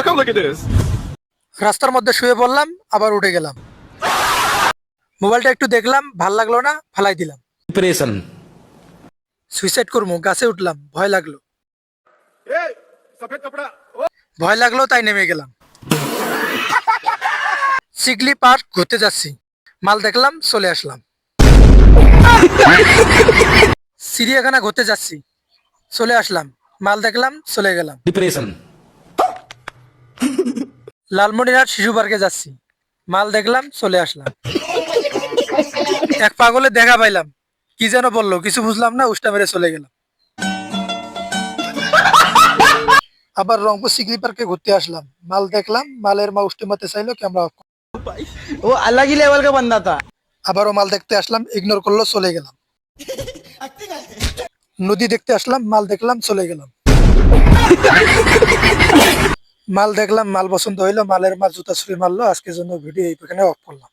come look at this. রাস্তার মধ্যে শুয়ে পড়লাম, আবার উঠে গেলাম। মোবাইলটা একটু দেখলাম, ভাল লাগলো না, ফালাই দিলাম। डिप्रेशन সুইসাইড করবো, গাছে উঠলাম, ভয় লাগলো। Hey, सफेद कपड़ा. ভয় লাগলো তাই নেমে গেলাম। সিগলি পার্ক ঘুরতে যাচ্ছি, মাল দেখলাম, চলে আসলাম। চিড়িয়াখানা ঘুরতে যাচ্ছি, চলে আসলাম, মাল দেখলাম, চলে গেলাম। डिप्रेशन লালমনিরহাট শিশু পার্কে যাচ্ছি, মাল দেখলাম, চলে আসলাম। এক পাগলে দেখা পাইলাম, কি যেন বললো, কিছু বুঝলাম না, উষ্টা মেরে চলে গেলাম। আবার রংপুর সিগলি পার্কে ঘুরতে আসলাম, মাল দেখলাম, মালের মা উষ্টি মারতে চাইলো, ক্যামেরা অফ। वो अलग ही लेवल का बंदा था। আবারও মাল দেখতে আসলাম, ইগনোর করলো, চলে গেলাম। নদী দেখতে আসলাম, মাল দেখলাম, চলে গেলাম। মাল দেখলাম, মাল পছন্দ হইলো, মালের মা জুতা ছুরি মারলো। আজকের জন্য ভিডিও এইখানে অফ করলাম।